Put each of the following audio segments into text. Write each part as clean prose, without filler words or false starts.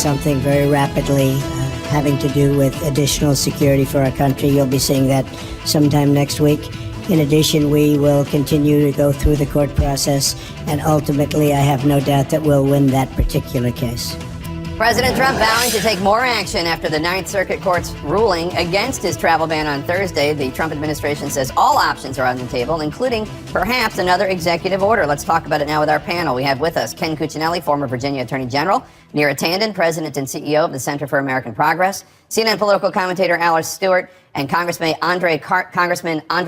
something very rapidly having to do with additional security for our country. You'll be seeing that sometime next week. In addition, we will continue to go through the court process, and ultimately, I have no doubt that we'll win that particular case. President Trump vowing to take more action after the Ninth Circuit Court's ruling against his travel ban on Thursday. The Trump administration says all options are on the table, including perhaps another executive order. Let's talk about it now with our panel. We have with us Ken Cuccinelli, former Virginia Attorney General, Neera Tanden, President and CEO of the Center for American Progress, CNN political commentator Alice Stewart, and Congressman Andre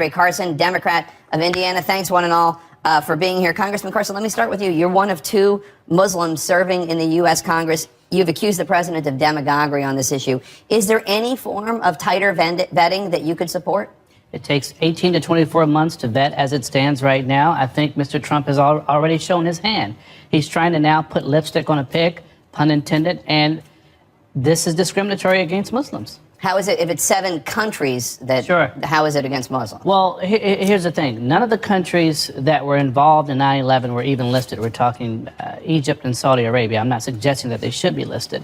Carson, Democrat of Indiana. Thanks, one and all, for being here. Congressman Carson, let me start with you. You're one of two Muslims serving in the U.S. Congress. You've accused the president of demagoguery on this issue. Is there any form of tighter vetting that you could support? It takes 18 to 24 months to vet as it stands right now. I think Mr. Trump has already shown his hand. He's trying to now put lipstick on a pig, pun intended, and this is discriminatory against Muslims. How is it, if it's 7 countries, that? Sure. How is it against Muslims? Well, here's the thing. None of the countries that were involved in 9/11 were even listed. We're talking Egypt and Saudi Arabia. I'm not suggesting that they should be listed.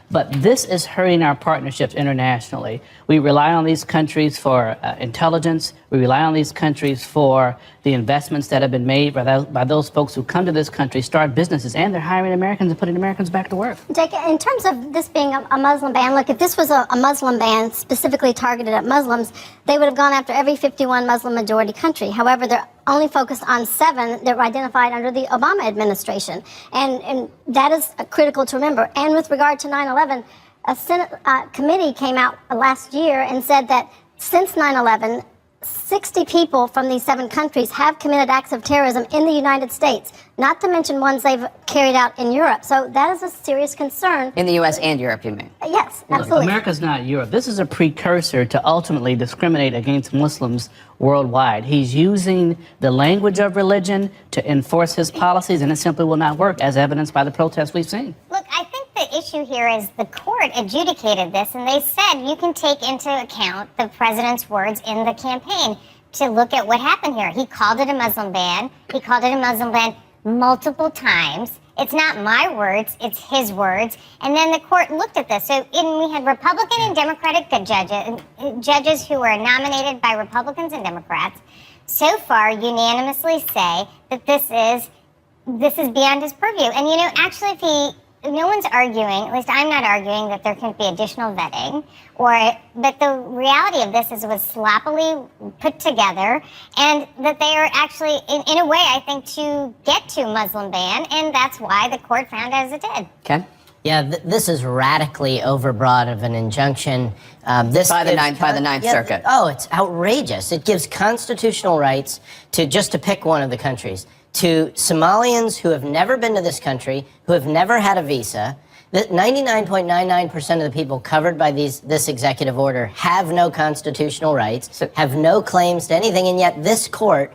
But this is hurting our partnerships internationally. We rely on these countries for intelligence. We rely on these countries for the investments that have been made by those folks who come to this country, start businesses, and they're hiring Americans and putting Americans back to work. Jake, in terms of this being a Muslim ban, look, if this was a Muslim ban specifically targeted at Muslims, they would have gone after every 51 Muslim majority country. However, they're only focused on 7 that were identified under the Obama administration. And that is critical to remember. And with regard to 9/11, a Senate committee came out last year and said that since 9/11, 60 people from these 7 countries have committed acts of terrorism in the United States, not to mention ones they've carried out in Europe. So that is a serious concern. In the U.S. and Europe, you mean? Yes, absolutely. Look, America's not Europe. This is a precursor to ultimately discriminate against Muslims worldwide. He's using the language of religion to enforce his policies, and it simply will not work, as evidenced by the protests we've seen. Look, I think the issue here is the court adjudicated this, and they said you can take into account the president's words in the campaign to look at what happened here. He called it a Muslim ban. He called it a Muslim ban multiple times. It's not my words, it's his words. And then the court looked at this. So we had Republican and Democratic judges who were nominated by Republicans and Democrats so far unanimously say that this is beyond his purview. And, you know, actually, no one's arguing, at least I'm not arguing, that there can be additional vetting, but the reality of this is it was sloppily put together, and that they are actually, in a way, I think, to get to Muslim ban, and that's why the court found as it did. Okay. Yeah, this is radically overbroad of an injunction. By the Ninth Circuit. Oh, it's outrageous. It gives constitutional rights to, just to pick one of the countries, to Somalians who have never been to this country, who have never had a visa. 99.99% of the people covered by this executive order have no constitutional rights, have no claims to anything, and yet this court,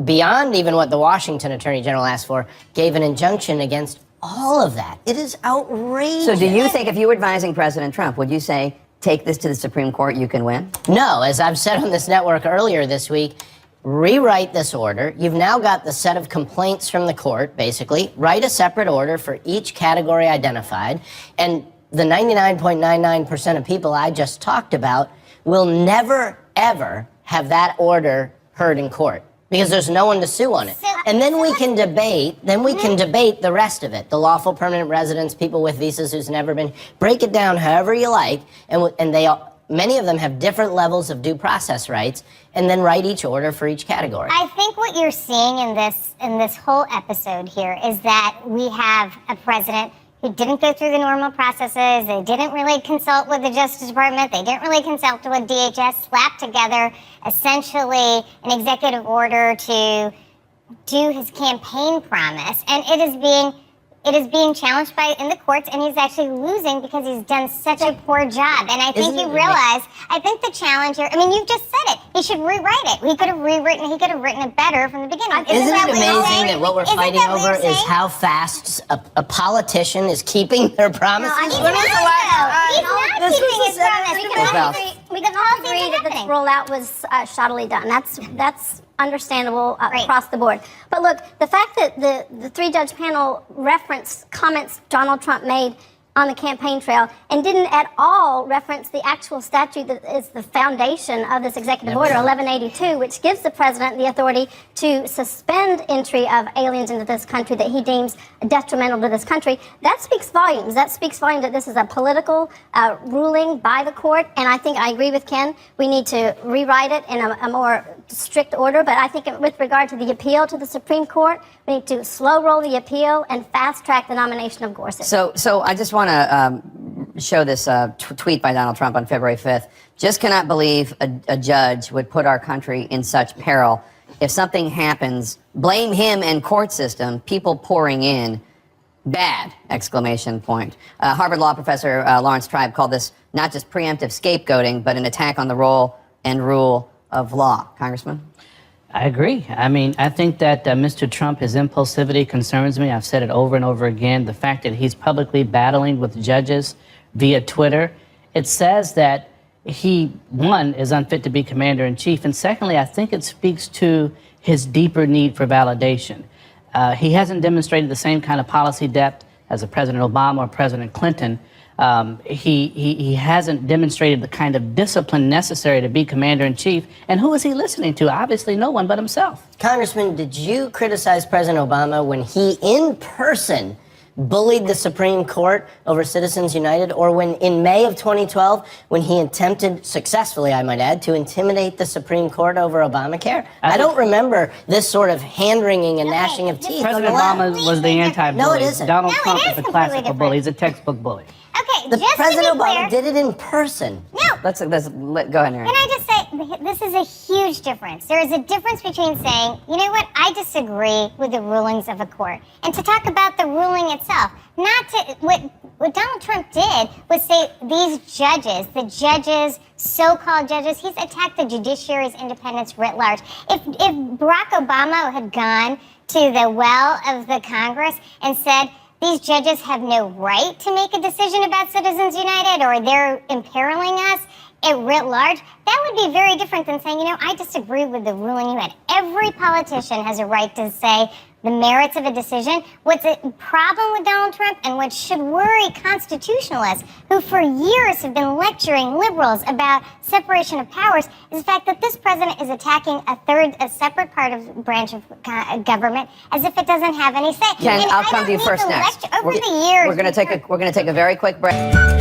beyond even what the Washington Attorney General asked for, gave an injunction against all of that. It is outrageous. So do you think, if you were advising President Trump, would you say, take this to the Supreme Court, you can win? No, as I've said on this network earlier this week, rewrite this order. You've now got the set of complaints from the court, basically. Write a separate order for each category identified. And the 99.99% of people I just talked about will never, ever have that order heard in court, because there's no one to sue on it. And then we can debate, the rest of it. The lawful permanent residents, people with visas who's never been, break it down however you like, and they all, many of them have different levels of due process rights, and then write each order for each category. I think what you're seeing in this whole episode here is that we have a president who didn't go through the normal processes. They didn't really consult with the Justice Department. They didn't really consult with DHS, slapped together essentially an executive order to do his campaign promise. And it is being challenged in the courts, and he's actually losing because he's done such a poor job. And I think you realize, I think the challenge here, I mean, you've just said it. He should rewrite it. He could have written it better from the beginning. Isn't it amazing that what we're fighting over is how fast a politician is keeping their promise? No, He's not keeping his promise. We can all agree that this rollout was shoddily done. That's understandable across the board. But look, the fact that the 3-judge panel referenced comments Donald Trump made on the campaign trail and didn't at all reference the actual statute that is the foundation of this executive order, 1182, which gives the president the authority to suspend entry of aliens into this country that he deems detrimental to this country. That speaks volumes. That speaks volumes that this is a political ruling by the court, and I think I agree with Ken. We need to rewrite it in a more strict order, but I think with regard to the appeal to the Supreme Court, we need to slow roll the appeal and fast track the nomination of Gorsuch. So I just want to show this tweet by Donald Trump on February 5th. Just cannot believe a judge would put our country in such peril. If something happens, blame him and court system, people pouring in. Bad! Exclamation point. Harvard Law professor Lawrence Tribe called this not just preemptive scapegoating, but an attack on the role and rule of law. Congressman? I agree. I mean, I think that Mr. Trump, his impulsivity concerns me. I've said it over and over again. The fact that he's publicly battling with judges via Twitter, it says that he, one, is unfit to be commander-in-chief, and secondly, I think it speaks to his deeper need for validation. He hasn't demonstrated the same kind of policy depth as a President Obama or President Clinton. He hasn't demonstrated the kind of discipline necessary to be commander-in-chief. And who is he listening to? Obviously no one but himself. Congressman, did you criticize President Obama when he, in person, bullied the Supreme Court over Citizens United, or when in May of 2012, when he attempted, successfully I might add, to intimidate the Supreme Court over Obamacare? I don't remember this sort of hand-wringing and gnashing of teeth. President Obama was the anti-bully. No, it isn't. Donald No, it Trump is is a completely classical different. bully. He's a textbook bully. Okay, The just President to be Obama clear, did it in person. no. Go ahead, Aaron. Can I just say, this is a huge difference. There is a difference between saying, you know what, I disagree with the rulings of a court, and to talk about the ruling itself. Not to, what Donald Trump did was say these judges, the judges, so-called judges, he's attacked the judiciary's independence writ large. If Barack Obama had gone to the well of the Congress and said, these judges have no right to make a decision about Citizens United, or they're imperiling us at writ large, that would be very different than saying, you know, I disagree with the ruling you had. Every politician has a right to say the merits of a decision. What's a problem with Donald Trump, and what should worry constitutionalists who for years have been lecturing liberals about separation of powers, is the fact that this president is attacking a separate part of branch of government as if it doesn't have any say. Ken, And I'll I come to you don't need first to next. lecture over the years. We're going to take a very quick break.